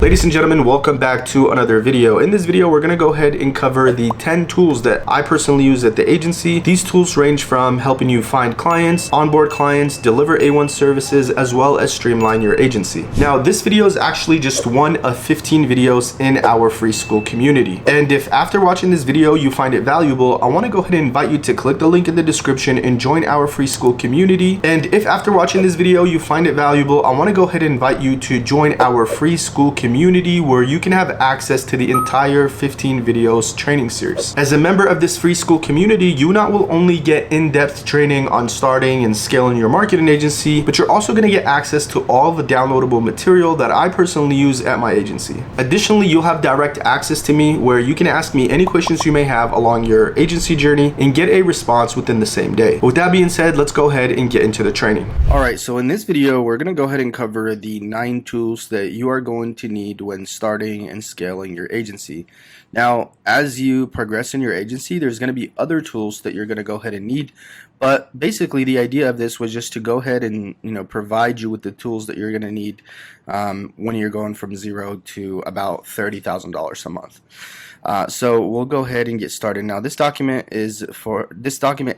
Ladies and gentlemen, welcome back to another video. In this video, we're going to go ahead and cover the 10 tools that I personally use at the agency. These tools range from helping you find clients, onboard clients, deliver A1 services, as well as streamline your agency. Now, this video is actually just one of 15 videos in our free Skool community. And if after watching this video, you find it valuable, I want to go ahead and invite you to click the link in the description and join our free Skool community. And if after watching this video, you find it valuable, I want to go ahead and invite you to join our free Skool community where you can have access to the entire 15 videos training series. As a member of this free Skool community, you not will only get in-depth training on starting and scaling your marketing agency, but you're also going to get access to all the downloadable material that I personally use at my agency. Additionally, you'll have direct access to me where you can ask me any questions you may have along your agency journey and get a response within the same day. With that being said, let's go ahead and get into the training. All right, so in this video, we're going to go ahead and cover the 9 tools that you are going to need when starting and scaling your agency. Now, as you progress in your agency, there's going to be other tools that you're going to go ahead and need, but basically the idea of this was just to go ahead and provide you with the tools that you're going to need when you're going from $0 to about $30,000 a month. So we'll go ahead and get started. Now, this document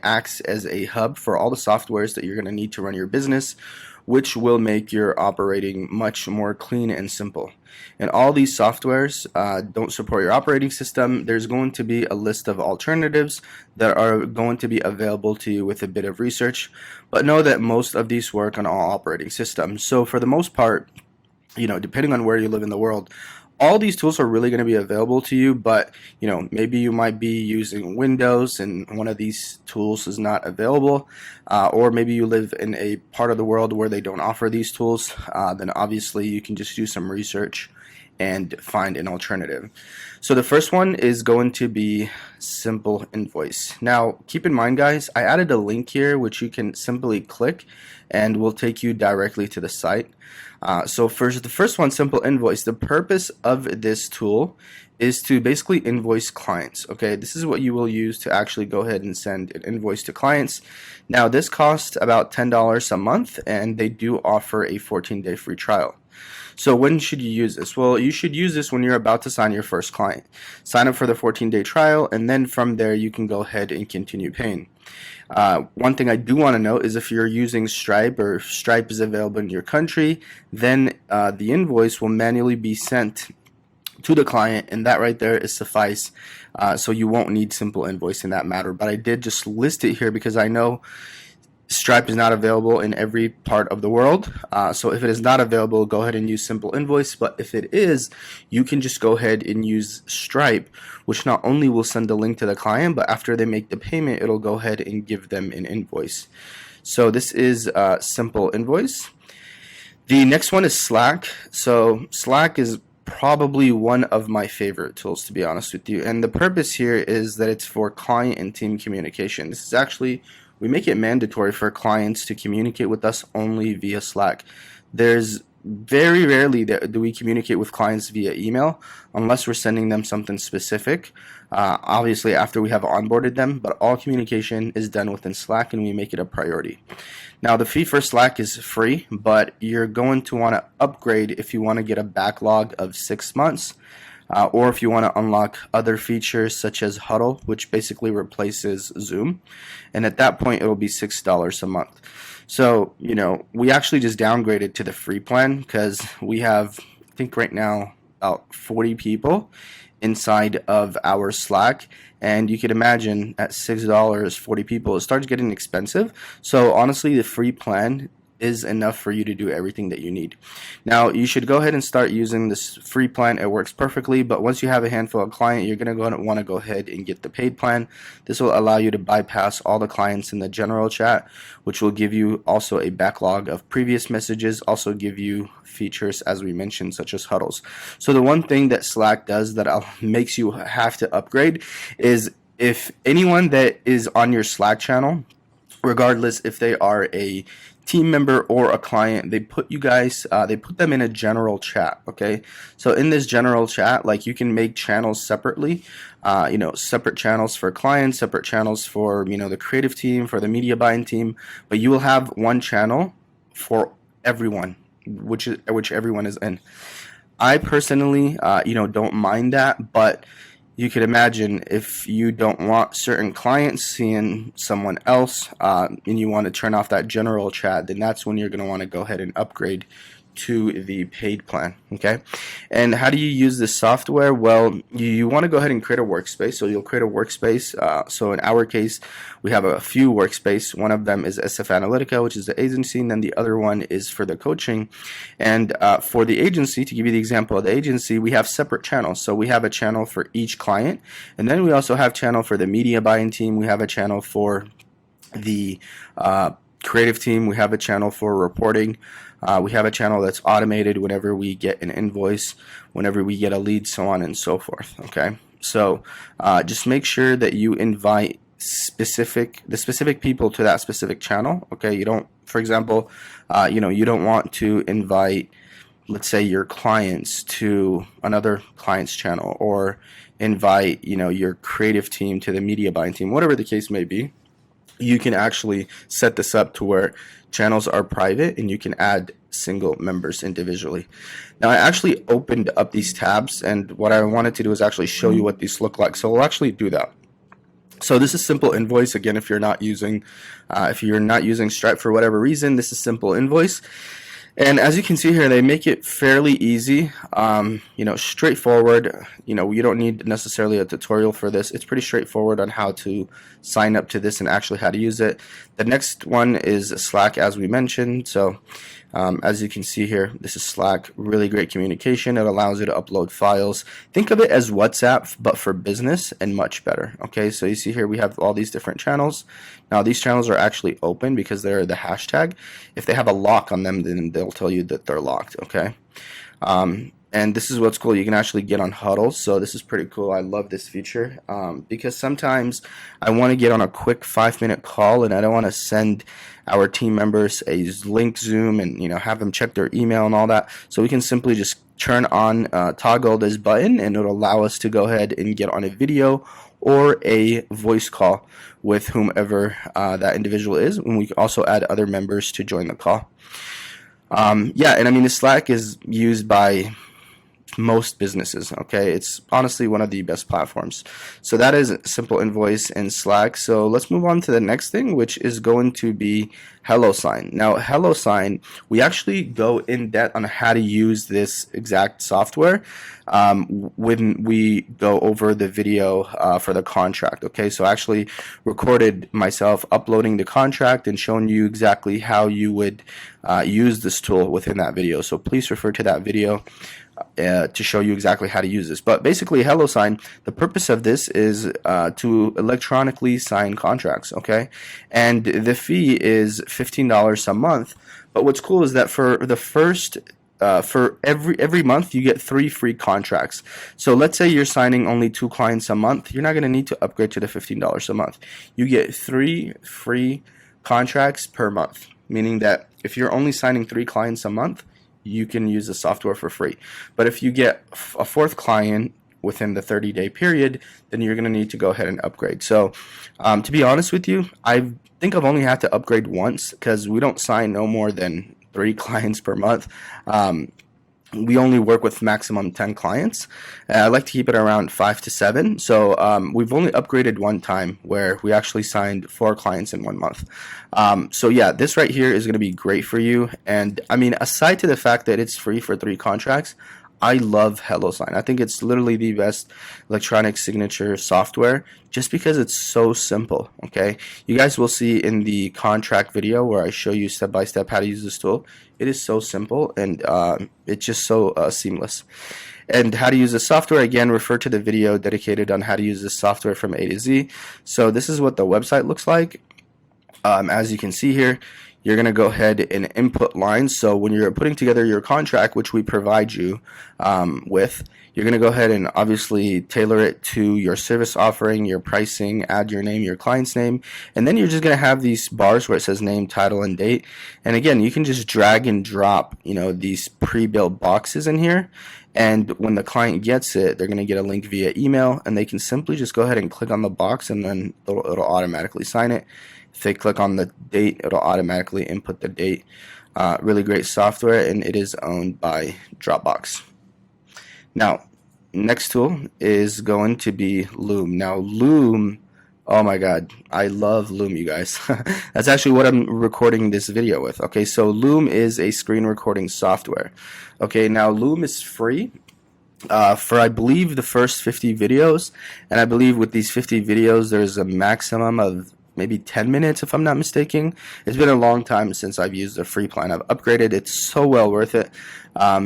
acts as a hub for all the softwares that you're going to need to run your business, which will make your operating much more clean and simple. And all these softwares don't support your operating system. There's going to be a list of alternatives that are going to be available to you with a bit of research, but know that most of these work on all operating systems. So for the most part, depending on where you live in the world, all these tools are really going to be available to you, but maybe you might be using Windows and one of these tools is not available, or maybe you live in a part of the world where they don't offer these tools. Then obviously you can just do some research and find an alternative. So the first one is going to be Simple Invoice. Now, keep in mind, guys, I added a link here which you can simply click and will take you directly to the site. So first, the first one, Simple Invoice, the purpose of this tool is to basically invoice clients. Okay, this is what you will use to actually go ahead and send an invoice to clients. Now, this costs about $10 a month, and they do offer a 14-day free trial. So when should you use this? Well, you should use this when you're about to sign your first client. Sign up for the 14-day trial, and then from there you can go ahead and continue paying. One thing I do want to note is if you're using Stripe or Stripe is available in your country, then the invoice will manually be sent to the client, and that right there is suffice. So you won't need Simple Invoice in that matter. But I did just list it here because I know Stripe is not available in every part of the world. So if it is not available, go ahead and use Simple Invoice. But if it is, you can just go ahead and use Stripe, which not only will send a link to the client, but after they make the payment, it'll go ahead and give them an invoice. So this is Simple Invoice. The next one is Slack. So Slack is probably one of my favorite tools, to be honest with you. And the purpose here is that it's for client and team communication. This is actually, we make it mandatory for clients to communicate with us only via Slack. There's very rarely do we communicate with clients via email unless we're sending them something specific, obviously after we have onboarded them, but all communication is done within Slack and we make it a priority. Now, the fee for Slack is free, but you're going to want to upgrade if you want to get a backlog of 6 months. Or if you want to unlock other features such as Huddle, which basically replaces Zoom. And at that point, it'll be $6 a month. So, we actually just downgraded to the free plan because we have, I think right now, about 40 people inside of our Slack. And you could imagine at $6, 40 people, it starts getting expensive. So honestly, the free plan is enough for you to do everything that you need. Now, you should go ahead and start using this free plan. It works perfectly, but once you have a handful of clients, you're going to want to go ahead and get the paid plan. This will allow you to bypass all the clients in the general chat, which will give you also a backlog of previous messages, also give you features, as we mentioned, such as huddles. So the one thing that Slack does that makes you have to upgrade is if anyone that is on your Slack channel, regardless if they are a team member or a client, they put them in a general chat. Okay, so in this general chat, like, you can make channels separately, separate channels for clients, separate channels for the creative team, for the media buying team, but you will have one channel for everyone, which everyone is in. I personally, don't mind that, but you could imagine if you don't want certain clients seeing someone else and you want to turn off that general chat, then that's when you're going to want to go ahead and upgrade to the paid plan. Okay, and how do you use this software? Well, you want to go ahead and create a workspace. So you'll create a workspace. So in our case, we have a few workspace. One of them is SF Analytica, which is the agency, and then the other one is for the coaching. And for the agency, to give you the example of the agency, we have separate channels. So we have a channel for each client, and then we also have channel for the media buying team. We have a channel for the creative team. We have a channel for reporting. We have a channel that's automated whenever we get an invoice, whenever we get a lead, so on and so forth. Okay, so just make sure that you invite the specific people to that specific channel. Okay, you don't, for example, you don't want to invite, let's say, your clients to another client's channel, or invite your creative team to the media buying team, whatever the case may be. You can actually set this up to where channels are private and you can add single members individually. Now, I actually opened up these tabs, and what I wanted to do is actually show you what these look like. So we'll actually do that. So this is simple invoice. Again, if you're not using Stripe for whatever reason, this is simple invoice. And as you can see here, they make it fairly easy, straightforward. You don't need necessarily a tutorial for this. It's pretty straightforward on how to sign up to this and actually how to use it. The next one is Slack, as we mentioned. So as you can see here, this is Slack. Really great communication. It allows you to upload files. Think of it as WhatsApp, but for business, and much better. Okay, so you see here we have all these different channels. Now, these channels are actually open because they're the hashtag. If they have a lock on them, then they'll tell you that they're locked. Okay. And this is what's cool. You can actually get on huddles. So this is pretty cool. I love this feature because sometimes I want to get on a quick 5-minute call and I don't want to send our team members a link Zoom and have them check their email and all that. So we can simply just turn on, toggle this button, and it'll allow us to go ahead and get on a video or a voice call with whomever that individual is. And we can also add other members to join the call. Yeah, and I mean, the Slack is used by most businesses. Okay, it's honestly one of the best platforms. So that is simple invoice in Slack. So let's move on to the next thing, which is going to be HelloSign. Now, HelloSign, we actually go in depth on how to use this exact software when we go over the video for the contract. Okay, so I actually recorded myself uploading the contract and showing you exactly how you would use this tool within that video. So please refer to that video to show you exactly how to use this. But basically, HelloSign, the purpose of this is to electronically sign contracts. Okay, and the fee is $15 a month. But what's cool is that for the first for every month you get 3 free contracts. So let's say you're signing only 2 clients a month. You're not going to need to upgrade to the $15 a month. You get 3 free contracts per month, meaning that if you're only signing 3 clients a month, you can use the software for free. But if you get a 4th client within the 30-day period, then you're going to need to go ahead and upgrade. So to be honest with you, I think I've only had to upgrade once because we don't sign no more than 3 clients per month. We only work with maximum 10 clients. I like to keep it around 5 to 7. So we've only upgraded one time where we actually signed 4 clients in 1 month. So yeah, this right here is going to be great for you. And I mean, aside to the fact that it's free for 3 contracts, I love HelloSign. I think it's literally the best electronic signature software just because it's so simple. Okay, you guys will see in the contract video where I show you step by step how to use this tool. It is so simple and it's just so seamless. And how to use the software, again, refer to the video dedicated on how to use this software from A to Z. So this is what the website looks like. As you can see here, you're going to go ahead and input lines. So when you're putting together your contract, which we provide you with, you're going to go ahead and obviously tailor it to your service offering, your pricing, add your name, your client's name, and then you're just going to have these bars where it says name, title, and date. And again, you can just drag and drop, these pre-built boxes in here. And when the client gets it, they're going to get a link via email, and they can simply just go ahead and click on the box, and then it'll automatically sign it. If they click on the date, it'll automatically input the date. Really great software, and it is owned by Dropbox. Now, next tool is going to be Loom. Now, Loom, oh my God, I love Loom, you guys. That's actually what I'm recording this video with. Okay, so Loom is a screen recording software. Okay, now Loom is free for I believe the first 50 videos, and I believe with these 50 videos there's a maximum of maybe 10 minutes if I'm not mistaken. It's been a long time since I've used the free plan. I've upgraded. It's so well worth it.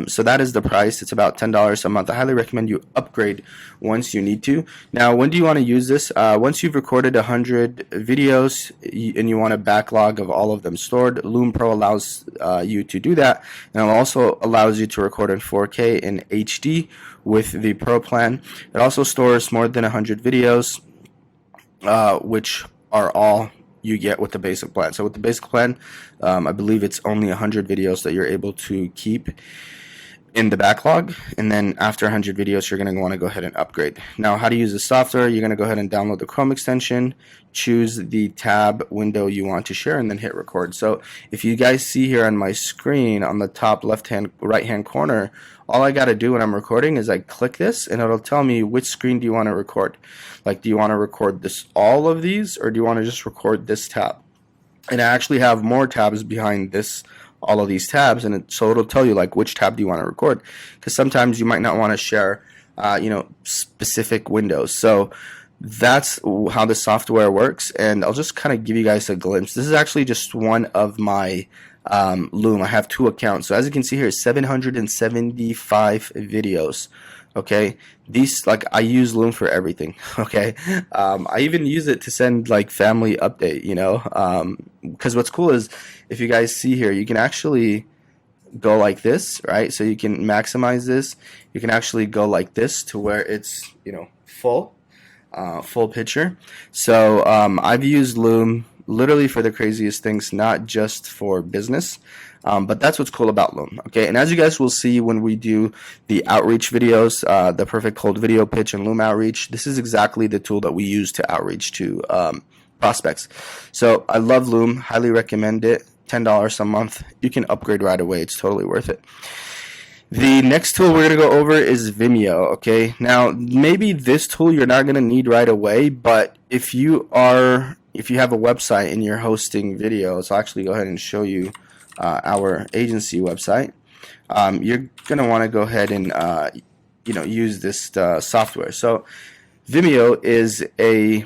So that is the price. It's about $10 a month. I highly recommend you upgrade once you need to. Now, when do you want to use this? Once you've recorded 100 videos and you want a backlog of all of them stored, Loom Pro allows you to do that, and it also allows you to record in 4K in HD with the Pro plan. It also stores more than 100 videos, which are all you get with the basic plan. So with the basic plan, I believe it's only 100 videos that you're able to keep in the backlog, and then after 100 videos you're going to want to go ahead and upgrade. Now, how to use the software: you're going to go ahead and download the Chrome extension, choose the tab window you want to share, and then hit record. So if you guys see here on my screen on the top right hand corner, all I got to do when I'm recording is I click this and it'll tell me which screen do you want to record. Like, do you want to record all of these, or do you want to just record this tab? And I actually have more tabs behind all of these tabs, and so it'll tell you like which tab do you want to record, because sometimes you might not want to share specific windows. So that's how the software works, and I'll just kind of give you guys a glimpse. This is actually just one of my Loom. I have 2 accounts, so as you can see here, 775 videos. Okay, these, like, I use Loom for everything. Okay, I even use it to send like family update, because what's cool is, if you guys see here, you can actually go like this, right? So you can maximize this. You can actually go like this to where it's full picture. So I've used Loom literally for the craziest things, not just for business. But that's what's cool about Loom. Okay, and as you guys will see when we do the outreach videos, the perfect cold video pitch and Loom outreach, this is exactly the tool that we use to outreach to prospects. So I love Loom, highly recommend it. $10 a month. You can upgrade right away. It's totally worth it. The next tool we're going to go over is Vimeo. Okay, now maybe this tool you're not going to need right away, but if you have a website and you're hosting videos, I'll actually go ahead and show you our agency website. You're going to want to go ahead and use this software. So Vimeo is a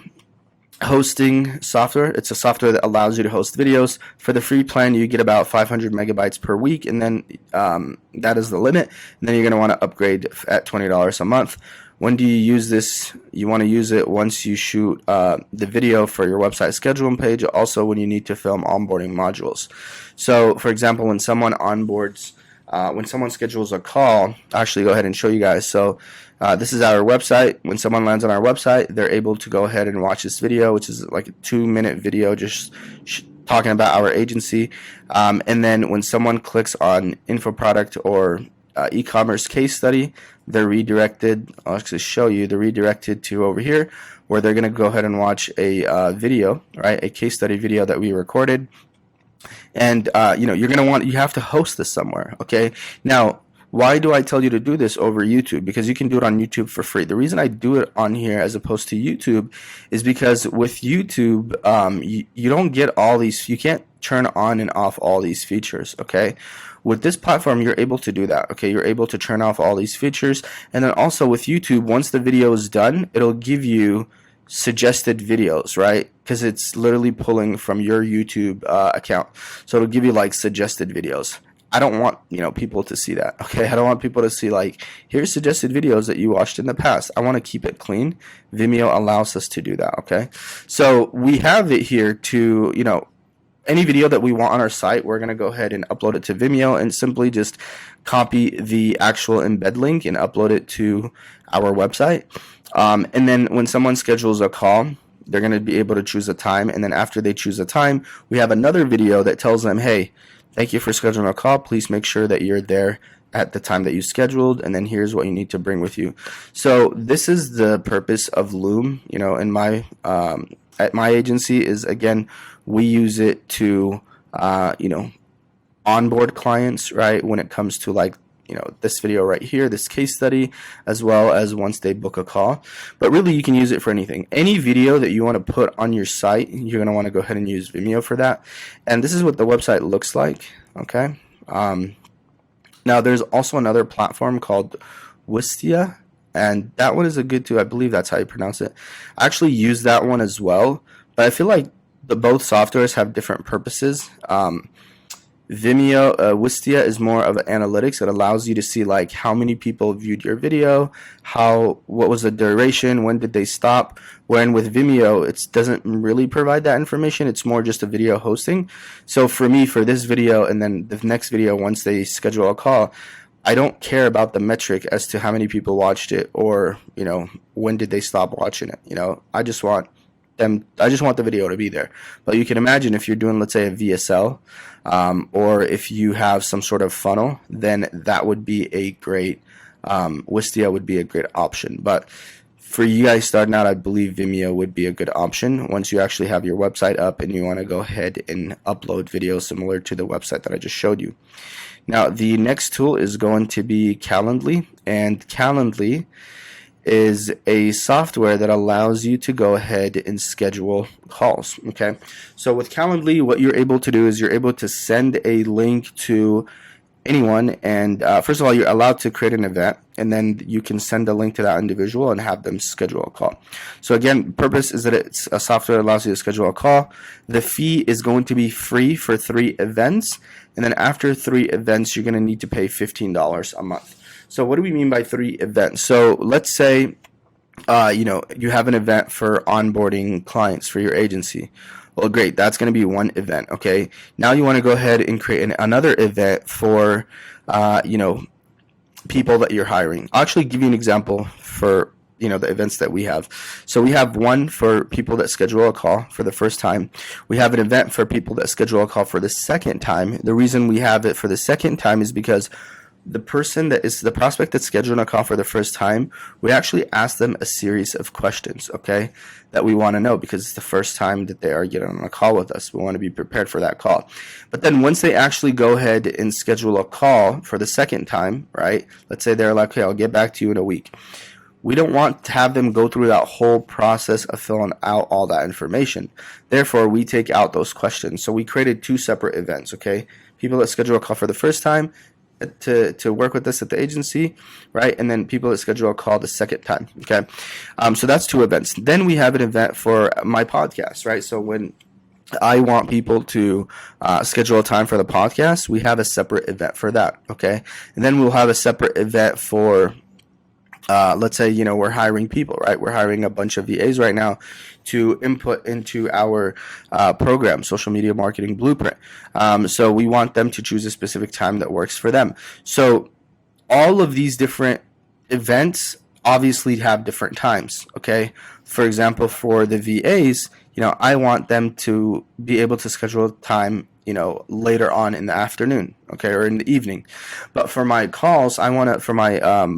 hosting software. It's a software that allows you to host videos. For the free plan, you get about 500 megabytes per week, and then that is the limit. And then you're going to want to upgrade at $20 a month. When do you use this? You want to use it once you shoot the video for your website scheduling page, also when you need to film onboarding modules. So, for example, when someone onboards, when someone schedules a call, I'll actually go ahead and show you guys. So this is our website. When someone lands on our website, they're able to go ahead and watch this video, which is like a 2-minute video just talking about our agency. And then when someone clicks on info product or e-commerce case study, they're redirected. I'll actually show you. They're redirected to over here, where they're going to go ahead and watch a video, right? A case study video that we recorded. And you're going to you have to host this somewhere. Okay. Now, why do I tell you to do this over YouTube? Because you can do it on YouTube for free. The reason I do it on here as opposed to YouTube is because with YouTube, you don't get all these. You can't turn on and off all these features. Okay. With this platform, you're able to do that. Okay, you're able to turn off all these features, and then also with YouTube, once the video is done, it'll give you suggested videos, right? Because it's literally pulling from your YouTube account, so it'll give you like suggested videos. I don't want people to see that. Okay, I don't want people to see like, here's suggested videos that you watched in the past. I want to keep it clean. Vimeo allows us to do that. Okay, so we have it here to any video that we want on our site, we're going to go ahead and upload it to Vimeo and simply just copy the actual embed link and upload it to our website. And then when someone schedules a call, they're going to be able to choose a time. And then after they choose a time, we have another video that tells them, hey, thank you for scheduling a call. Please make sure that you're there at the time that you scheduled, and then here's what you need to bring with you. So this is the purpose of Loom, in my at my agency, is, again, we use it to onboard clients, right? When it comes to like this video right here, this case study, as well as once they book a call. But really, you can use it for anything. Any video that you want to put on your site, you're going to want to go ahead and use Vimeo for that. And this is what the website looks like. Okay. Now there's also another platform called Wistia, and that one is a good too. I believe that's how you pronounce it. I actually use that one as well, but I feel like both softwares have different purposes. Vimeo, Wistia is more of analytics. It allows you to see like how many people viewed your video, what was the duration, when did they stop. When with Vimeo, it doesn't really provide that information. It's more just a video hosting. So for me, for this video and then the next video, once they schedule a call, I don't care about the metric as to how many people watched it or, when did they stop watching it. I just want the video to be there. But you can imagine if you're doing, let's say, a VSL, or if you have some sort of funnel, then that would be a great, Wistia would be a great option. But for you guys starting out, I believe Vimeo would be a good option once you actually have your website up and you want to go ahead and upload videos similar to the website that I just showed you. Now, the next tool is going to be Calendly, and Calendly is a software that allows you to go ahead and schedule calls. Okay, so with Calendly, what you're able to do is you're able to send a link to anyone, and first of all, you're allowed to create an event, and then you can send a link to that individual and have them schedule a call. So again, the purpose is that it's a software that allows you to schedule a call. The fee is going to be free for 3 events, and then after 3 events, you're going to need to pay $15 a month. So what do we mean by 3 events? So let's say, you have an event for onboarding clients for your agency. Well, great. That's going to be 1 event. Okay. Now you want to go ahead and create another event for, people that you're hiring. I'll actually give you an example for, the events that we have. So we have one for people that schedule a call for the first time. We have an event for people that schedule a call for the second time. The reason we have it for the second time is because the person that is the prospect that's scheduling a call for the first time, we actually ask them a series of questions, okay, that we want to know because it's the first time that they are getting on a call with us. We want to be prepared for that call. But then once they actually go ahead and schedule a call for the second time, right, let's say they're like, okay, I'll get back to you in a week. We don't want to have them go through that whole process of filling out all that information. Therefore, we take out those questions. So we created 2 separate events, okay? People that schedule a call for the first time to work with us at the agency, right? And then people that schedule a call the second time, okay? So that's 2 events. Then we have an event for my podcast, right? So when I want people to schedule a time for the podcast, we have a separate event for that, okay? And then we'll have a separate event for let's say, we're hiring people, right? We're hiring a bunch of VAs right now to input into our program, Social Media Marketing Blueprint. So we want them to choose a specific time that works for them. So all of these different events obviously have different times, okay? For example, for the VAs, I want them to be able to schedule time later on in the afternoon, okay, or in the evening. But for my calls, for my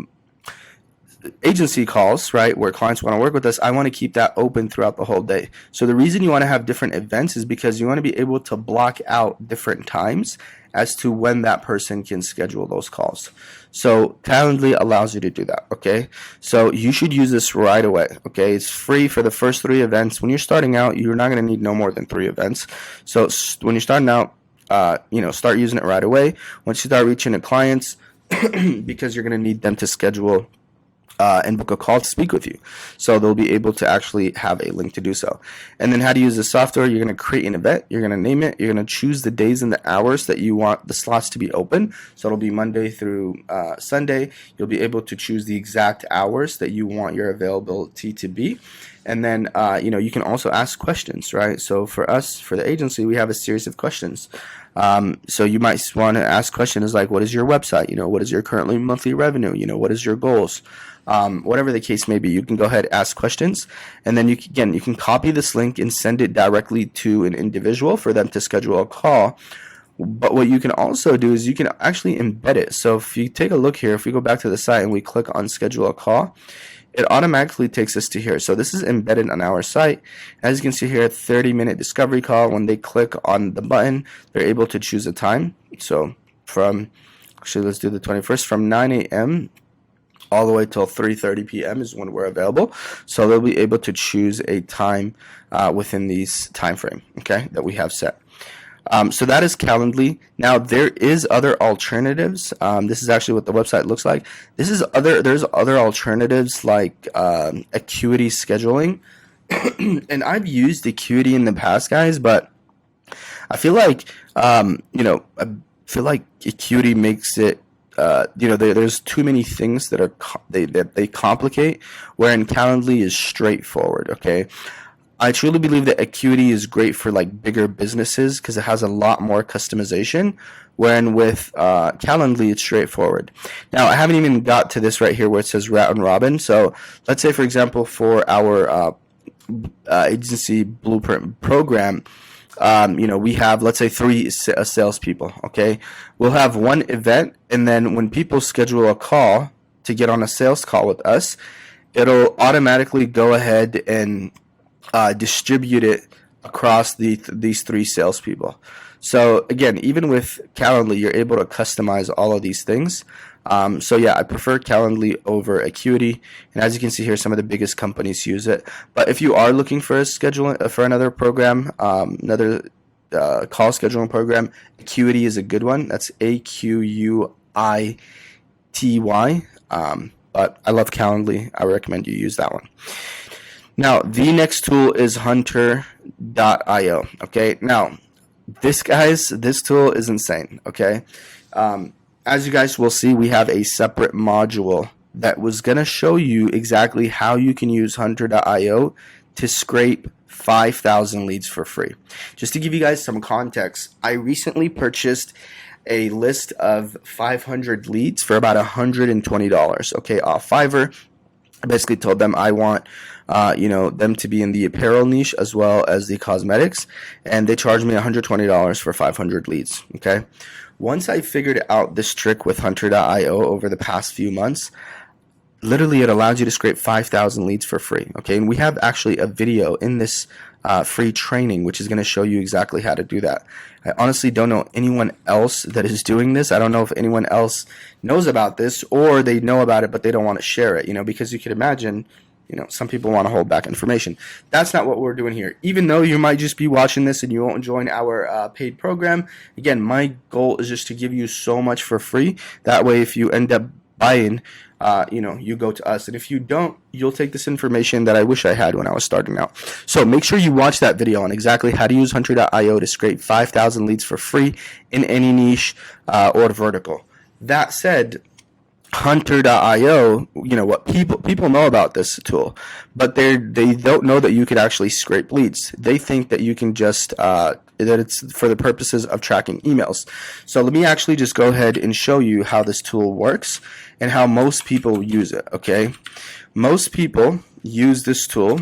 agency calls, right, where clients want to work with us, I want to keep that open throughout the whole day. So the reason you want to have different events is because you want to be able to block out different times as to when that person can schedule those calls. So Calendly allows you to do that, okay? So you should use this right away, okay? It's free for the first 3 events. When you're starting out, you're not going to need no more than 3 events. So when you're starting out, start using it right away. Once you start reaching the clients, because you're going to need them to schedule and book a call to speak with you. So they'll be able to actually have a link to do so. And then how to use the software, you're going to create an event, you're going to name it, you're going to choose the days and the hours that you want the slots to be open. So it'll be Monday through Sunday. You'll be able to choose the exact hours that you want your availability to be. And then, you can also ask questions, right? So for us, for the agency, we have a series of questions. So you might want to ask questions like, what is your website? What is your currently monthly revenue? What is your goals? Whatever the case may be, you can go ahead and ask questions. And then you can copy this link and send it directly to an individual for them to schedule a call. But what you can also do is you can actually embed it. So if you take a look here, if we go back to the site and we click on schedule a call, it automatically takes us to here. So this is embedded on our site. As you can see here, 30-minute discovery call. When they click on the button, they're able to choose a time. So from Actually, let's do the 21st from 9 a.m. all the way till 3:30 p.m. is when we're available. So they'll be able to choose a time within these time frame, okay, that we have set. So that is Calendly. Now there is other alternatives. This is actually what the website looks like. There's other alternatives like Acuity scheduling, and I've used Acuity in the past, guys, but I feel like Acuity makes it. There's too many things that they complicate, wherein Calendly is straightforward. Okay. I truly believe that Acuity is great for like bigger businesses because it has a lot more customization, wherein with Calendly it's straightforward. Now I haven't even got to this right here where it says round robin. So let's say, for example, for our agency blueprint program, we have, let's say, 3 salespeople. Okay, we'll have one event, and then when people schedule a call to get on a sales call with us, it'll automatically go ahead and distribute it across these 3 salespeople. So again, even with Calendly, you're able to customize all of these things. So yeah, I prefer Calendly over Acuity, and as you can see here, some of the biggest companies use it. But if you are looking for another program, another call scheduling program, Acuity is a good one. That's Acuity. But I love Calendly. I recommend you use that one. Now, the next tool is Hunter.io. Okay, now this tool is insane. Okay, as you guys will see, we have a separate module that was going to show you exactly how you can use Hunter.io to scrape 5,000 leads for free. Just to give you guys some context, I recently purchased a list of 500 leads for about $120. Okay, off Fiverr. I basically told them I want them to be in the apparel niche as well as the cosmetics, and they charged me $120 for 500 leads. Okay, once I figured out this trick with Hunter.io over the past few months, literally it allows you to scrape 5,000 leads for free. Okay, and we have actually a video in this free training which is going to show you exactly how to do that. I honestly don't know anyone else that is doing this. I don't know if anyone else knows about this, or they know about it but they don't want to share it, because you can imagine, some people want to hold back information. That's not what we're doing here. Even though you might just be watching this and you won't join our paid program, again, my goal is just to give you so much for free. That way, if you end up buying, you go to us. And if you don't, you'll take this information that I wish I had when I was starting out. So make sure you watch that video on exactly how to use Hunter.io to scrape 5,000 leads for free in any niche or vertical. That said, Hunter.io, what people know about this tool, but they don't know that you could actually scrape leads. They think that you can just that it's for the purposes of tracking emails. So let me actually just go ahead and show you how this tool works and how most people use it. Okay, most people use this tool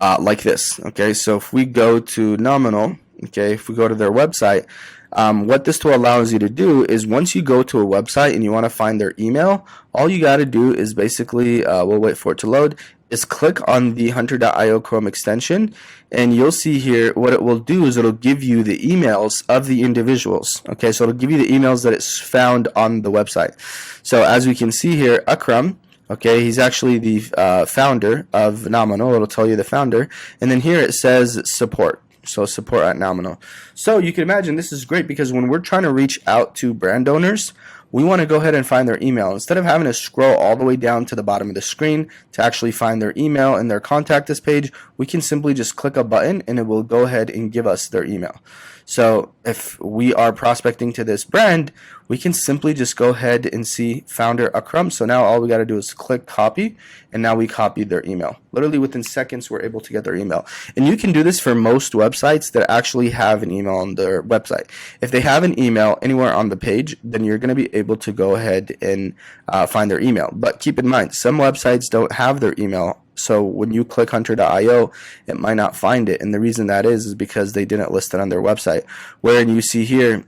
like this. Okay, so if we go to Nominal, okay, if we go to their website, what this tool allows you to do is once you go to a website and you want to find their email, all you got to do is basically, we'll wait for it to load, is click on the Hunter.io Chrome extension, and you'll see here what it will do is it'll give you the emails of the individuals. Okay, so it'll give you the emails that it's found on the website. So as we can see here, Akram, okay, he's actually the founder of Nominal. It'll tell you the founder, and then here it says support. So support at Nominal. So you can imagine this is great because when we're trying to reach out to brand owners, we want to go ahead and find their email. Instead of having to scroll all the way down to the bottom of the screen to actually find their email and their contact us page, we can simply just click a button and it will go ahead and give us their email. So if we are prospecting to this brand, we can simply just go ahead and see founder Akram. So now all we got to do is click copy, and now we copied their email. Literally within seconds, we're able to get their email. And you can do this for most websites that actually have an email on their website. If they have an email anywhere on the page, then you're going to be able to go ahead and find their email. But keep in mind, some websites don't have their email. So when you click Hunter.io, it might not find it. And the reason that is because they didn't list it on their website. Wherein you see here,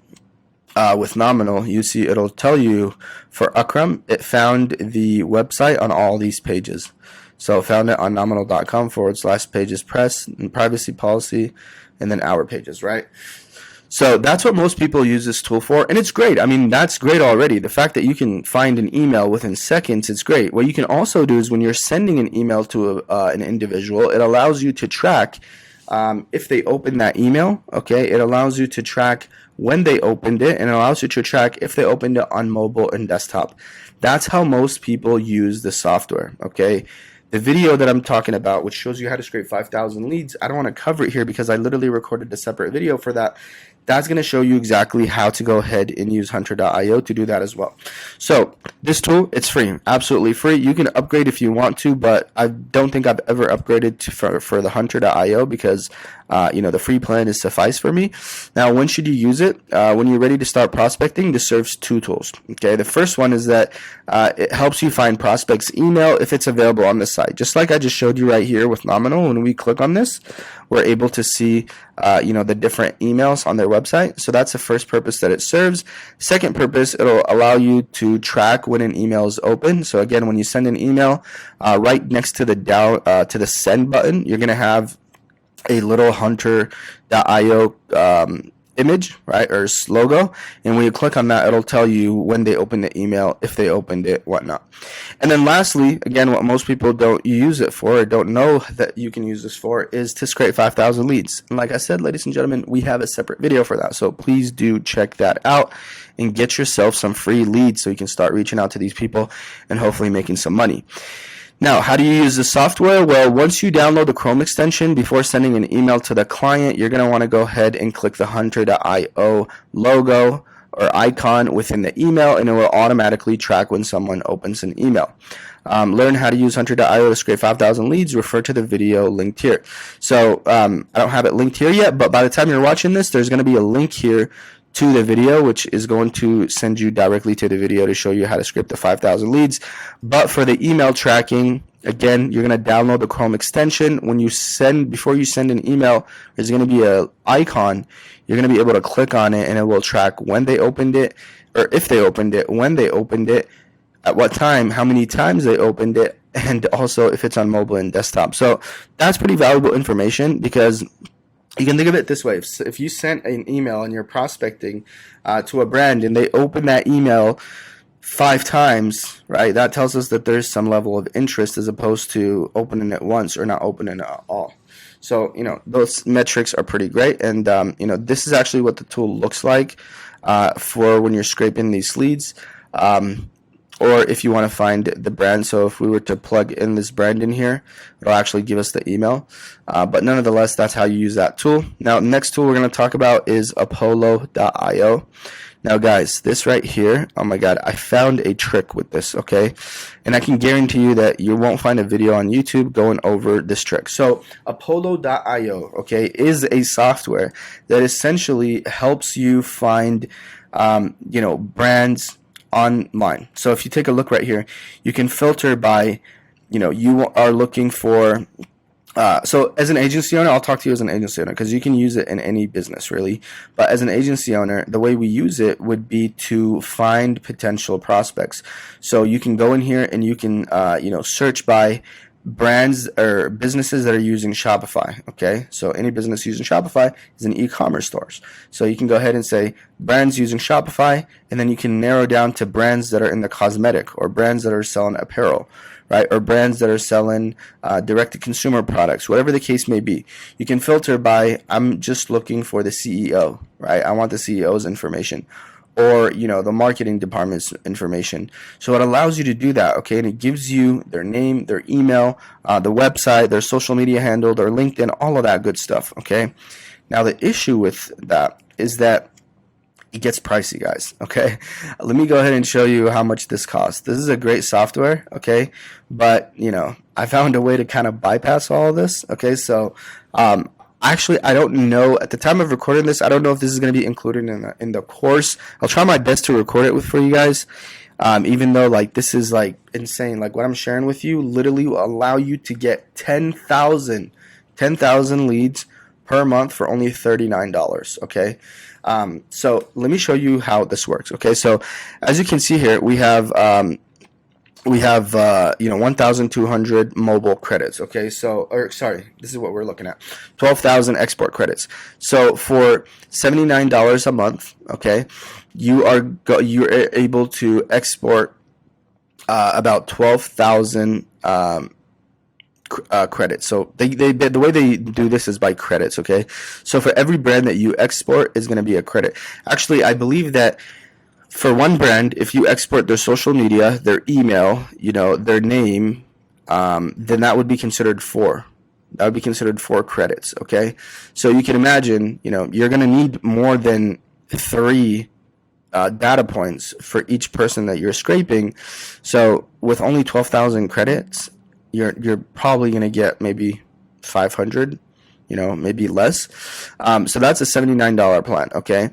with Nominal, you see it'll tell you for Akram, it found the website on all these pages. So found it on nominal.com/pages press and privacy policy, and then our pages, right? So that's what most people use this tool for, and it's great. I mean, that's great already. The fact that you can find an email within seconds, it's great. What you can also do is when you're sending an email to an individual, it allows you to track if they open that email, okay? It allows you to track when they opened it, and it allows you to track if they opened it on mobile and desktop. That's how most people use the software, okay? The video that I'm talking about, which shows you how to scrape 5,000 leads, I don't want to cover it here because I literally recorded a separate video for that. That's going to show you exactly how to go ahead and use hunter.io to do that as well. So this tool, it's free, absolutely free. You can upgrade if you want to, but I don't think I've ever upgraded for the hunter.io because the free plan is suffice for me. Now, when should you use it? When you're ready to start prospecting, this serves two tools. Okay, the first one is that it helps you find prospects' email if it's available on the site. Just like I just showed you right here with Nominal, when we click on this, we're able to see the different emails on their website. So that's the first purpose that it serves. Second purpose, it'll allow you to track when an email is open. So again, when you send an email, right next to the send button, you're going to have a little hunter.io image, right, or logo, and when you click on that, it'll tell you when they opened the email, if they opened it, whatnot. And then lastly, again, what most people don't use it for or don't know that you can use this for is to scrape 5,000 leads. And like I said, ladies and gentlemen, we have a separate video for that, so please do check that out and get yourself some free leads so you can start reaching out to these people and hopefully making some money. Now, how do you use the software? Well, once you download the Chrome extension, before sending an email to the client, you're going to want to go ahead and click the hunter.io logo or icon within the email, and it will automatically track when someone opens an email. Learn how to use hunter.io to scrape 5,000 leads. Refer to the video linked here. So I don't have it linked here yet, but by the time you're watching this, there's going to be a link here to the video, which is going to send you directly to the video to show you how to scrape the 5,000 leads. But for the email tracking, again, you're going to download the Chrome extension. Before you send an email, there's going to be an icon. You're going to be able to click on it, and it will track when they opened it, or if they opened it, when they opened it, at what time, how many times they opened it, and also if it's on mobile and desktop. So that's pretty valuable information because you can think of it this way. If you sent an email and you're prospecting to a brand and they open that email 5 times, right, that tells us that there's some level of interest as opposed to opening it once or not opening it at all. So, those metrics are pretty great. And, this is actually what the tool looks like for when you're scraping these leads. Or if you want to find the brand. So if we were to plug in this brand in here, it'll actually give us the email. But nonetheless, that's how you use that tool. Now, next tool we're going to talk about is Apollo.io. Now, guys, this right here, oh my God, I found a trick with this, okay? And I can guarantee you that you won't find a video on YouTube going over this trick. So Apollo.io, okay, is a software that essentially helps you find, brands online. So if you take a look right here, you can filter by, you are looking for, so as an agency owner, I'll talk to you as an agency owner because you can use it in any business really. But as an agency owner, the way we use it would be to find potential prospects. So you can go in here and you can, search by brands or businesses that are using Shopify. Okay, so any business using Shopify is an e-commerce stores. So you can go ahead and say brands using Shopify, and then you can narrow down to brands that are in the cosmetic or brands that are selling apparel, right? Or brands that are selling direct-to-consumer products, whatever the case may be. You can filter by, I'm just looking for the CEO, right? I want the CEO's information. Or, the marketing department's information. So it allows you to do that, okay? And it gives you their name, their email, the website, their social media handle, their LinkedIn, all of that good stuff, okay? Now, the issue with that is that it gets pricey, guys, okay? Let me go ahead and show you how much this costs. This is a great software, okay? But, I found a way to kind of bypass all of this, okay? So, actually, I don't know. At the time of recording this, I don't know if this is going to be included in the course. I'll try my best to record it for you guys. Even though this is insane. What I'm sharing with you literally will allow you to get 10,000 leads per month for only $39. Okay. So let me show you how this works. Okay. So as you can see here, we have we have 1,200 mobile credits. Okay, so, or sorry, this is what we're looking at, 12,000 export credits. So for $79 a month, okay, you're able to export about 12,000 credits. So the way they do this is by credits. Okay, so for every brand that you export is going to be a credit. Actually, I believe that for one brand, if you export their social media, their email, their name, then that would be considered 4. That would be considered 4 credits. Okay, so you can imagine, you're going to need more than 3 data points for each person that you're scraping. So with only 12,000 credits, you're probably going to get maybe 500, maybe less. So that's a $79 plan. Okay,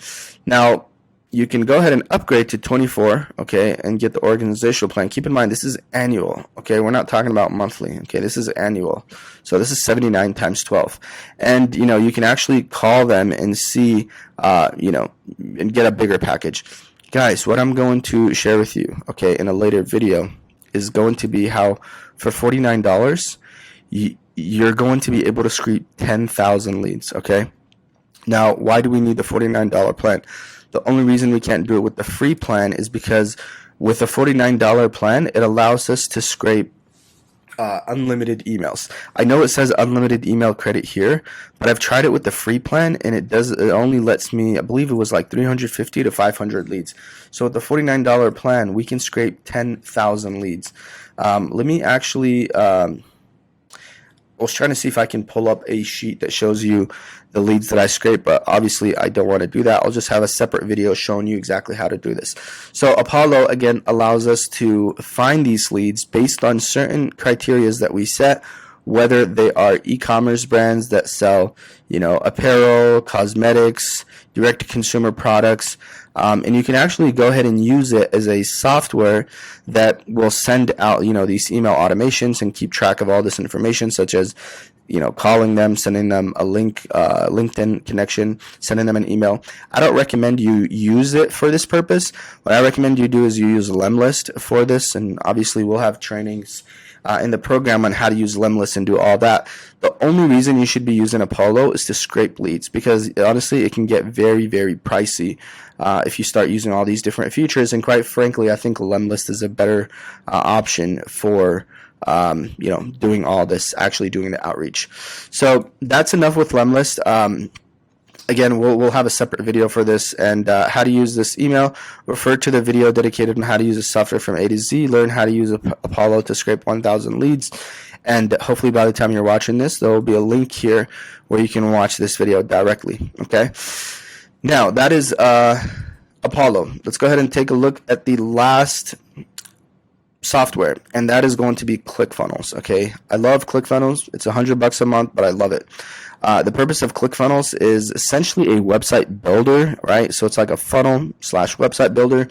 now you can go ahead and upgrade to 24, okay, and get the organizational plan. Keep in mind, this is annual, okay? We're not talking about monthly, okay? This is annual. So this is 79 times 12. And, you can actually call them and see, and get a bigger package. Guys, what I'm going to share with you, okay, in a later video is going to be how for $49, you're going to be able to scrape 10,000 leads, okay? Now, why do we need the $49 plan? The only reason we can't do it with the free plan is because with the $49 plan, it allows us to scrape unlimited emails. I know it says unlimited email credit here, but I've tried it with the free plan, and it only lets me, I believe it was like 350 to 500 leads. So with the $49 plan, we can scrape 10,000 leads. Let me actually, I was trying to see if I can pull up a sheet that shows you the leads that I scrape, but obviously I don't want to do that. I'll just have a separate video showing you exactly how to do this. So Apollo, again, allows us to find these leads based on certain criteria that we set, whether they are e-commerce brands that sell, apparel, cosmetics, direct-to-consumer products, and you can actually go ahead and use it as a software that will send out, these email automations and keep track of all this information, such as, calling them, sending them a link, LinkedIn connection, sending them an email. I don't recommend you use it for this purpose. What I recommend you do is you use Lemlist for this, and obviously we'll have trainings in the program on how to use Lemlist and do all that. The only reason you should be using Apollo is to scrape leads, because honestly it can get very, very pricey if you start using all these different features. And quite frankly, I think Lemlist is a better option for doing all this, actually doing the outreach. So that's enough with Lemlist. Again, we'll have a separate video for this, and how to use this email. Refer to the video dedicated on how to use the software from A to Z. Learn how to use Apollo to scrape 1,000 leads. And hopefully by the time you're watching this, there will be a link here where you can watch this video directly. Okay. Now, that is Apollo. Let's go ahead and take a look at the last software, and that is going to be ClickFunnels. Okay, I love ClickFunnels. It's $100 a month, but I love it. The purpose of ClickFunnels is essentially a website builder, right? So it's like a funnel / website builder.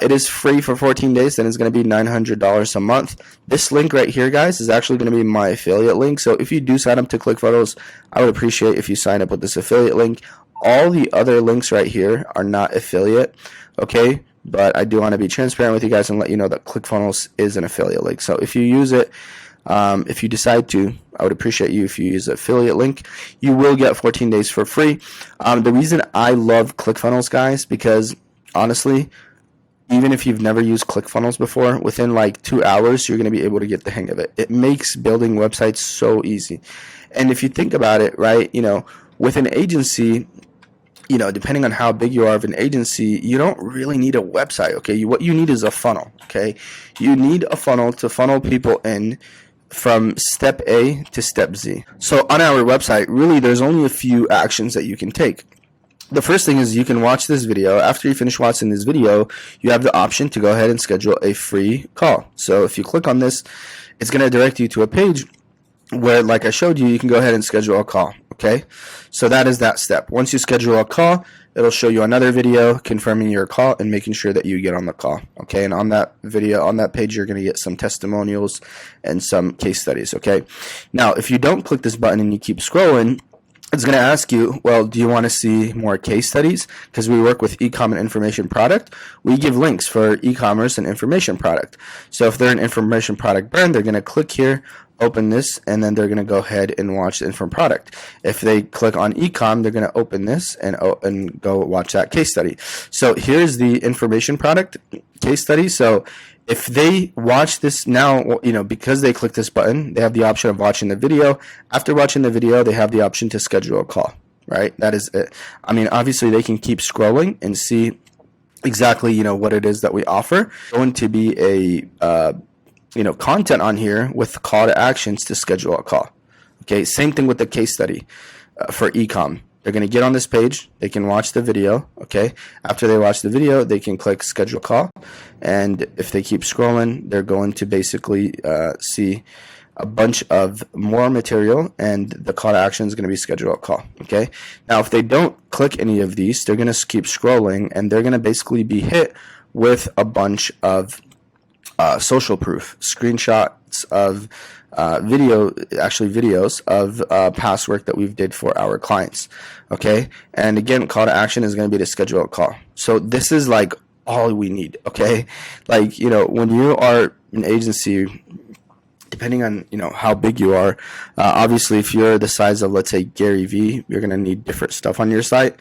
It is free for 14 days, then it's going to be $900 a month. This link right here, guys, is actually going to be my affiliate link. So if you do sign up to ClickFunnels, I would appreciate if you sign up with this affiliate link. All the other links right here are not affiliate, okay? But I do want to be transparent with you guys and let you know that ClickFunnels is an affiliate link. So if you use it, if you decide to, I would appreciate you if you use the affiliate link. You will get 14 days for free. The reason I love ClickFunnels, guys, because honestly, even if you've never used ClickFunnels before, within like 2 hours, you're going to be able to get the hang of it. It makes building websites so easy. And if you think about it, right, with an agency, depending on how big you are of an agency, you don't really need a website, okay? What you need is a funnel, okay? You need a funnel to funnel people in from step A to step Z. So on our website, really, there's only a few actions that you can take. The first thing is you can watch this video. After you finish watching this video, you have the option to go ahead and schedule a free call. So if you click on this, it's going to direct you to a page where, like I showed you, you can go ahead and schedule a call. Okay, so that is that step. Once you schedule a call, it'll show you another video confirming your call and making sure that you get on the call. Okay, and on that video, on that page, you're going to get some testimonials and some case studies. Okay, now if you don't click this button and you keep scrolling, It's going to ask you, well, do you want to see more case studies? Because we work with e-com and information product, we give links for e-commerce and information product. So if they're an information product brand, they're going to click here, open this, and then they're going to go ahead and watch the info product. If they click on e-com, they're going to open this and go watch that case study. So here's the information product case study. So if they watch this now, you know, because they click this button, they have the option of watching the video. After watching the video, they have the option to schedule a call, right? That is it. I mean, obviously they can keep scrolling and see exactly, you know, what it is that we offer. Going to be a, you know, content on here with call to actions to schedule a call. Okay. Same thing with the case study for e-com. They're going to get on this page. They can watch the video. Okay. After they watch the video, they can click schedule call. And if they keep scrolling, they're going to basically see a bunch of more material, and the call to action is going to be schedule a call. Okay. Now, if they don't click any of these, they're going to keep scrolling, and they're going to basically be hit with a bunch of social proof, screenshots of videos of past work that we've did for our clients. Okay. And again, call to action is going to be to schedule a call. So this is like all we need. Okay. Like, you know, when you are an agency, depending on, you know, how big you are, obviously if you're the size of, let's say, Gary V, you're going to need different stuff on your site,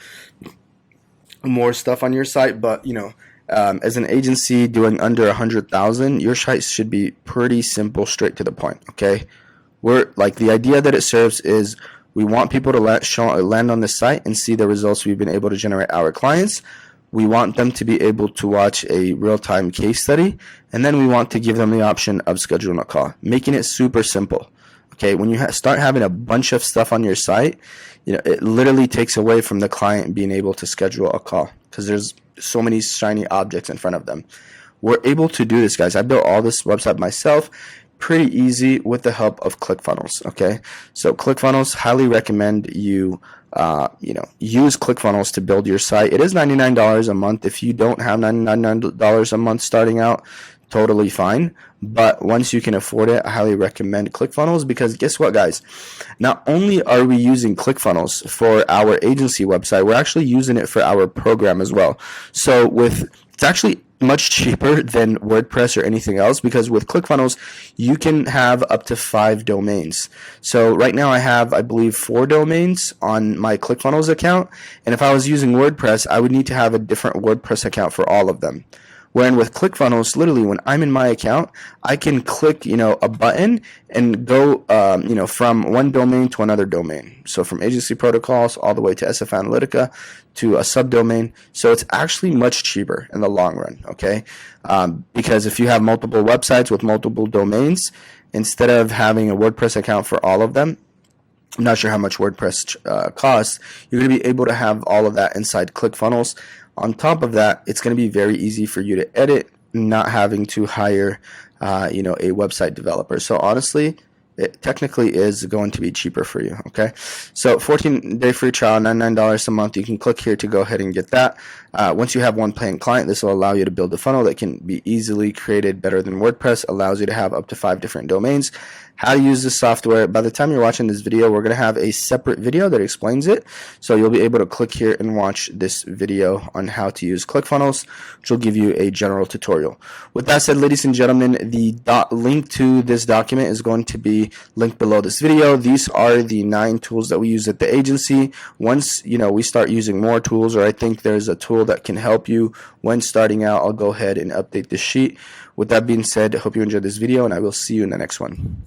more stuff on your site. But, you know, as an agency doing under 100,000, your site should be pretty simple, straight to the point. Okay. We're like, the idea that it serves is we want people to land on the site and see the results we've been able to generate our clients. We want them to be able to watch a real-time case study, and then we want to give them the option of scheduling a call, making it super simple. Okay, when you start having a bunch of stuff on your site, you know, it literally takes away from the client being able to schedule a call because there's so many shiny objects in front of them. We're able to do this, guys. I built all this website myself, pretty easy with the help of ClickFunnels. Okay, so ClickFunnels, highly recommend you use ClickFunnels to build your site. It is $99 a month. If you don't have $99 a month starting out, totally fine. But once you can afford it, I highly recommend ClickFunnels, because guess what, guys? Not only are we using ClickFunnels for our agency website, we're actually using it for our program as well. So it's actually much cheaper than WordPress or anything else, because with ClickFunnels, you can have up to 5 domains. So right now I have, I believe, 4 domains on my ClickFunnels account. And if I was using WordPress, I would need to have a different WordPress account for all of them. When with ClickFunnels, literally when I'm in my account, I can click, you know, a button and go, you know, from one domain to another domain. So from agency protocols all the way to SF Analytica to a subdomain. So it's actually much cheaper in the long run. Okay. Because if you have multiple websites with multiple domains, instead of having a WordPress account for all of them, I'm not sure how much WordPress costs, you're going to be able to have all of that inside ClickFunnels. On top of that, it's going to be very easy for you to edit, not having to hire, you know, a website developer. So honestly, it technically is going to be cheaper for you. Okay. So 14-day free trial, $99 a month. You can click here to go ahead and get that. Once you have one paying client, this will allow you to build a funnel that can be easily created better than WordPress, allows you to have up to 5 different domains. How to use this software. By the time you're watching this video, we're going to have a separate video that explains it. So you'll be able to click here and watch this video on how to use ClickFunnels, which will give you a general tutorial. With that said, ladies and gentlemen, the link to this document is going to be linked below this video. These are the 9 tools that we use at the agency. Once, you know, we start using more tools, or I think there's a tool that can help you when starting out, I'll go ahead and update this sheet. With that being said, I hope you enjoyed this video, and I will see you in the next one.